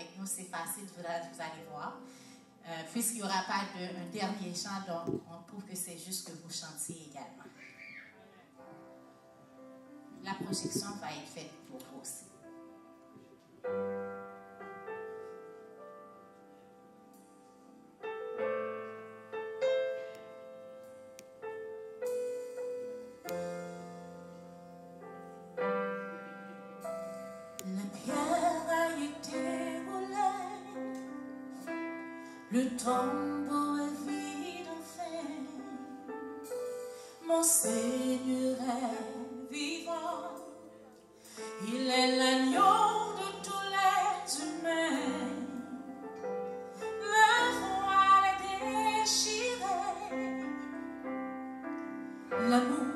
avec nous, c'est facile, vous allez voir. Puisqu'il n'y aura pas un dernier chant, donc on trouve que c'est juste que vous chantiez également. La projection va être faite pour vous aussi. Le tombeau est vide enfin, mon Seigneur est vivant, il est l'agneau de tous les humains, le voile est déchiré, l'amour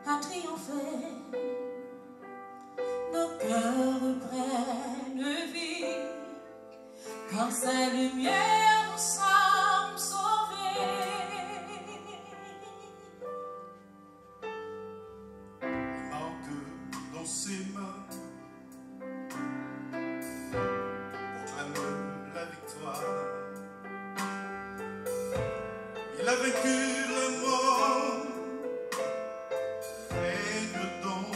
a triomphé, nos cœurs prennent vie, quand sa lumière sommes sauvés. Marque dans ses mains proclame la victoire. Il a vaincu la mort, règne dans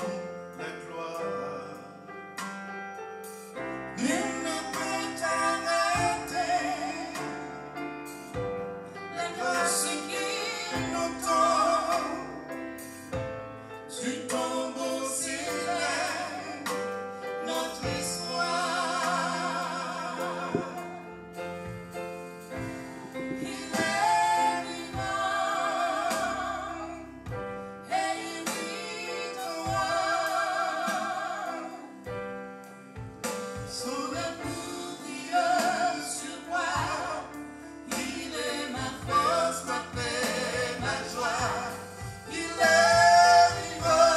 la gloire. Nul ne peut t'arrêter. Ce qui nous tend du tombeau s'élève notre histoire. Il est vivant et il vit en moi. Son amour brille sur moi. Il est ma force, ma paix, ma joie. Il est vivant.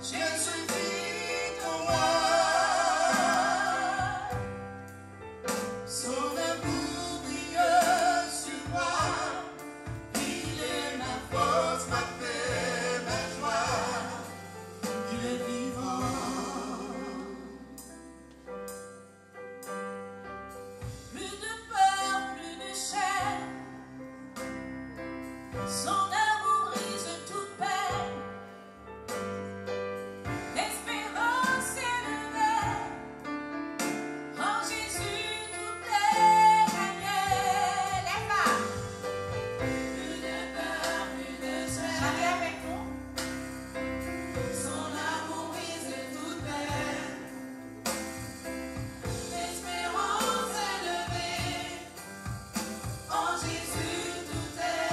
Jésus vit en moi. Son amour brille sur moi. Il est ma force, ma paix, ma joie. Il est vivant. Son amour brise toute peine, l'espérance élevée, en Jésus tout est gagné. Les femmes, plus de peur, plus de soin. Chantez avec nous. Son amour brise toute peine, l'espérance élevée, en Jésus tout est.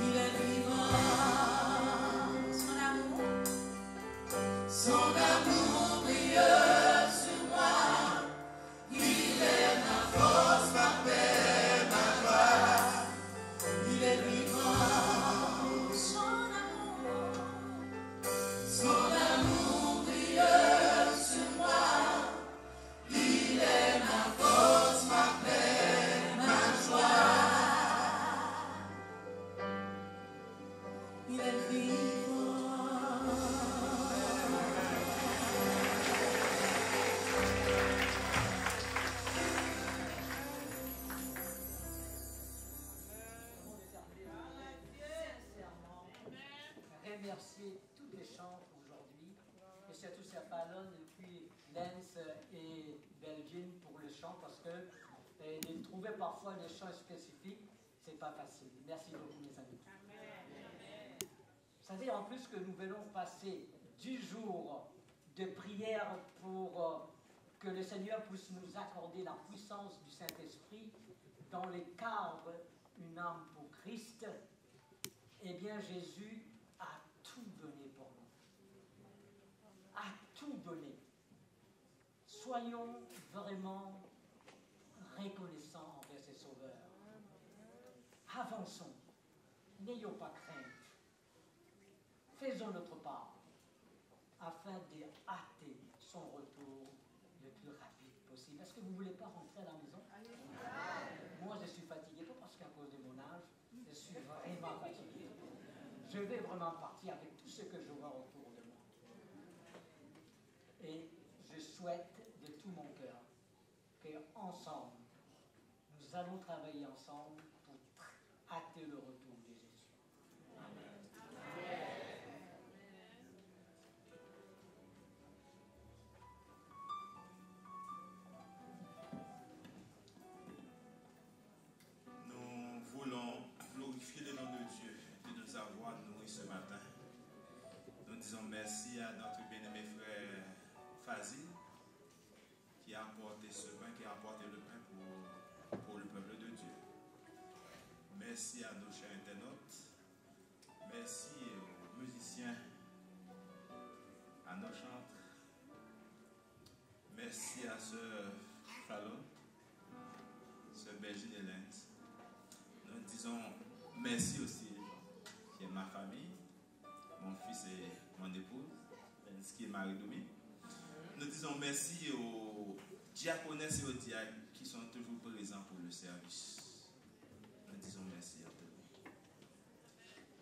Il est remercier toutes les chantres aujourd'hui, et surtout à Fallon et puis Lens et Belgium pour le chant, parce que de trouver parfois des chants spécifiques, c'est pas facile. Merci beaucoup, mes amis. Vous savez, en plus que nous venons passer 10 jours de prière pour que le Seigneur puisse nous accorder la puissance du Saint-Esprit dans le cadre une âme pour Christ, eh bien Jésus a tout donné pour nous. A tout donné. Soyons vraiment reconnaissants envers ses sauveurs. Avançons. N'ayons pas crainte. Faisons notre part afin de hâter son retour le plus rapide possible. Est-ce que vous ne voulez pas rentrer à la maison? Moi, je suis fatigué, pas parce qu'à cause de mon âge, je suis vraiment fatigué. Je vais vraiment partir avec tout ce que je vois autour de moi. Et je souhaite de tout mon cœur qu'ensemble, nous allons travailler ensemble pour hâter le retour de Jésus. Amen. Nous voulons glorifier le nom de Dieu de nous avoir nourris ce matin. Nous disons merci à notre bien-aimé frère Fazil qui a apporté ce pain, qui a apporté le pain pour le peuple de Dieu. Merci à nos chers internautes. Merci aux musiciens, à nos chantres. Merci à Sœur Fallon, Sœur Belgique et Lens. Nous disons merci aussi, qui est ma famille, mon fils et mon épouse, Lens qui est Marie-Doumi. Nous disons merci aux diaconesses et aux diacres qui sont toujours présents pour le service. Nous disons merci à tous.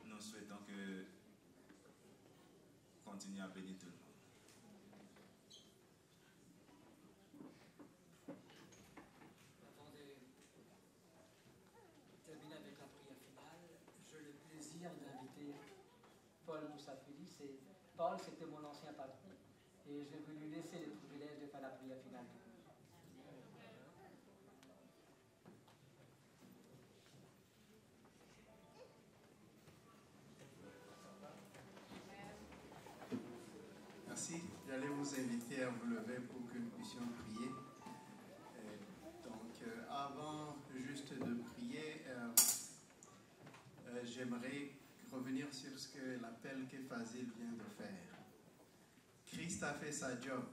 Nous souhaitons que continuez à bénir tout le monde. Avant de terminer avec la prière finale, j'ai le plaisir d'inviter Paul Moussafili. Paul, c'était mon ancien patron. Et je vais lui laisser le privilège de faire la prière finale. Merci. J'allais vous inviter à vous lever pour que nous puissions prier. Avant juste de prier, j'aimerais revenir sur l'appel que Fazil vient de faire. Christ a fait sa job.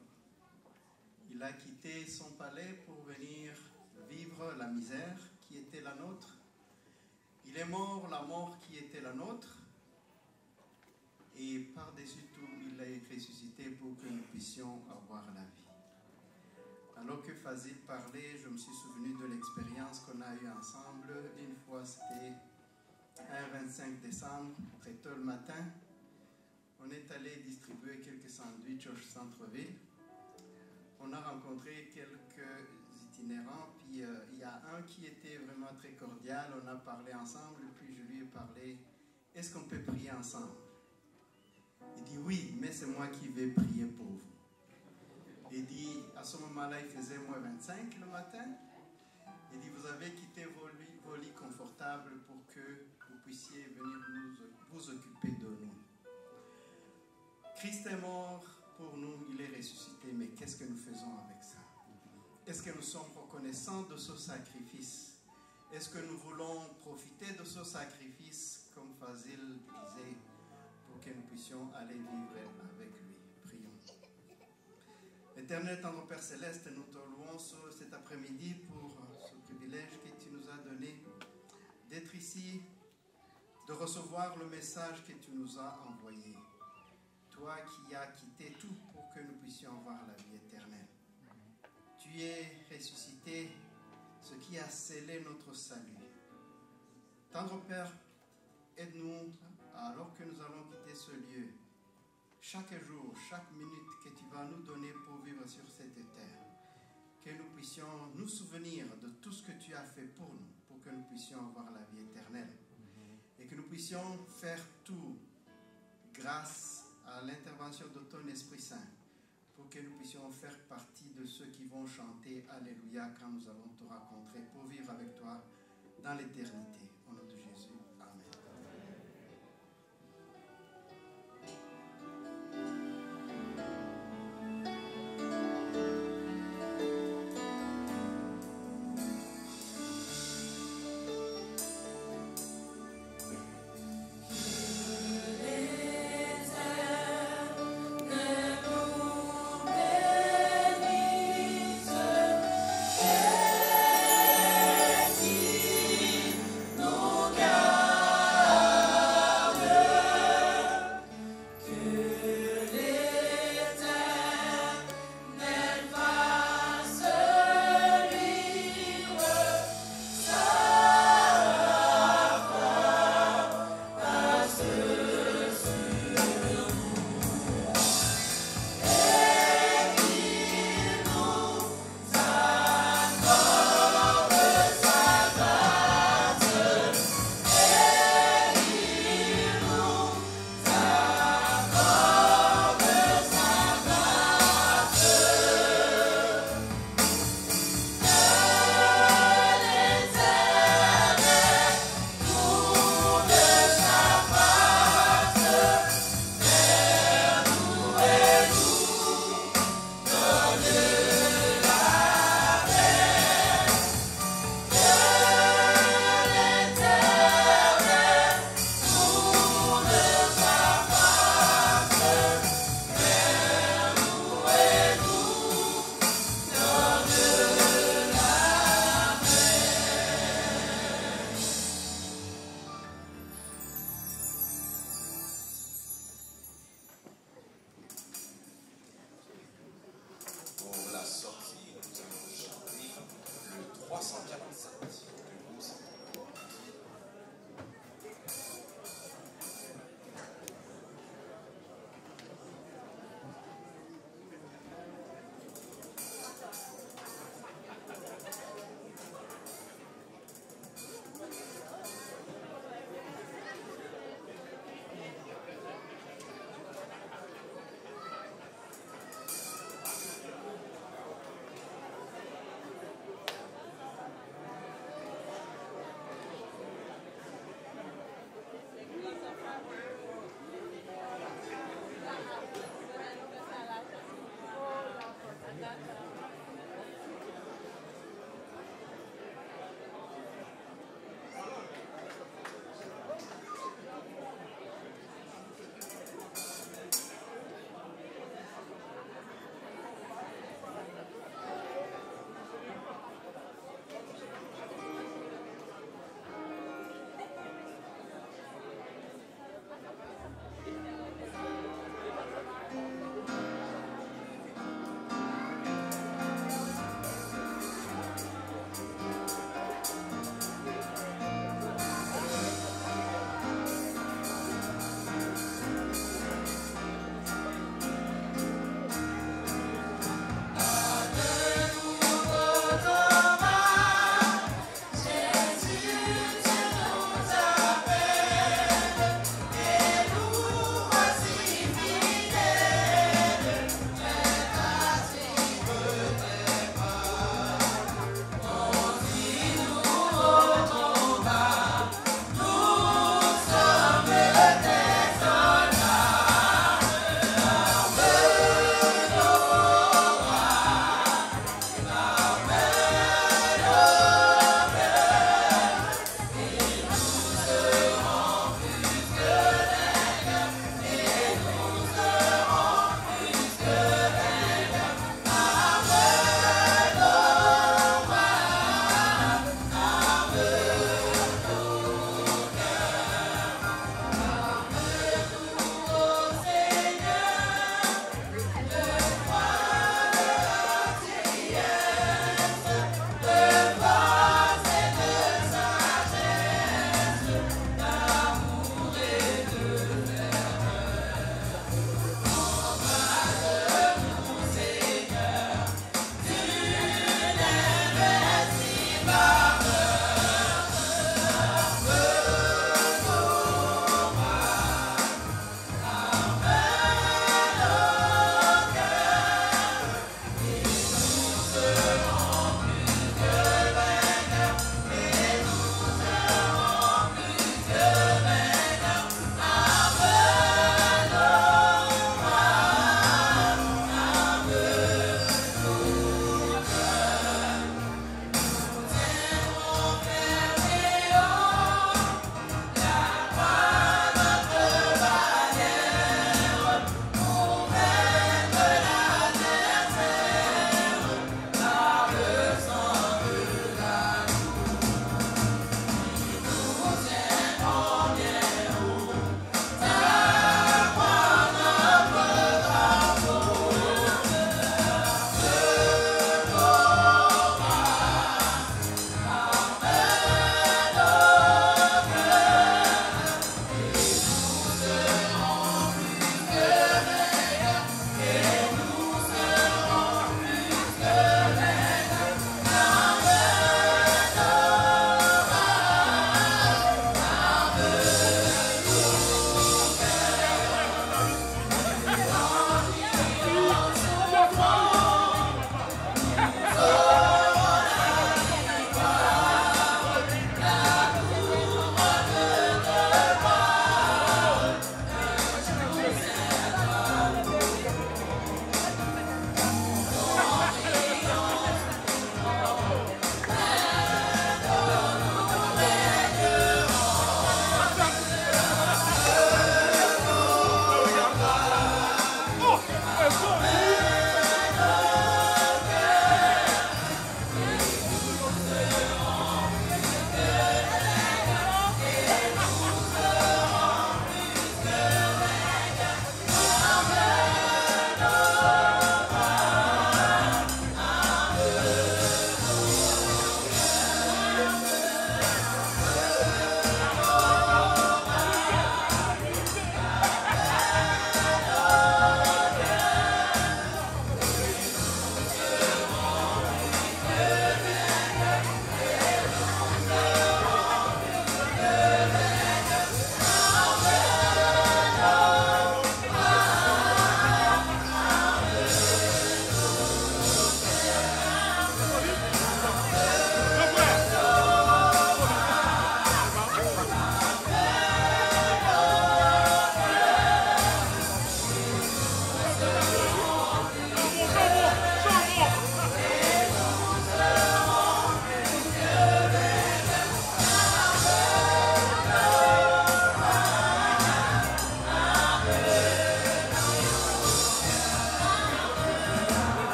Il a quitté son palais pour venir vivre la misère qui était la nôtre. Il est mort la mort qui était la nôtre. Et par-dessus tout, il est ressuscité pour que nous puissions avoir la vie. Alors que Fazil parlait, je me suis souvenu de l'expérience qu'on a eue ensemble. Une fois, c'était un 25 décembre, très tôt le matin. On est allé distribuer quelques sandwichs au centre-ville. On a rencontré quelques itinérants, puis il y a un qui était vraiment très cordial. On a parlé ensemble, puis je lui ai parlé, est-ce qu'on peut prier ensemble? Il dit oui, mais c'est moi qui vais prier pour vous. Il dit, à ce moment-là, il faisait moins 25 le matin. Il dit, vous avez quitté vos lits confortables pour que vous puissiez venir vous occuper de nous. Christ est mort pour nous, il est ressuscité, mais qu'est-ce que nous faisons avec ça? Est-ce que nous sommes reconnaissants de ce sacrifice? Est-ce que nous voulons profiter de ce sacrifice, comme Fazil disait, pour que nous puissions aller vivre avec lui? Prions. Éternel tendre Père Céleste, nous te louons cet après-midi pour ce privilège que tu nous as donné d'être ici, de recevoir le message que tu nous as envoyé. Toi qui as quitté tout pour que nous puissions avoir la vie éternelle. Tu es ressuscité, ce qui a scellé notre salut. Tendre Père, aide-nous alors que nous allons quitter ce lieu. Chaque jour, chaque minute que tu vas nous donner pour vivre sur cette terre, que nous puissions nous souvenir de tout ce que tu as fait pour nous, pour que nous puissions avoir la vie éternelle. Et que nous puissions faire tout grâce à l'intervention de ton Esprit Saint pour que nous puissions faire partie de ceux qui vont chanter Alléluia quand nous allons te rencontrer pour vivre avec toi dans l'éternité. Au nom de Jésus.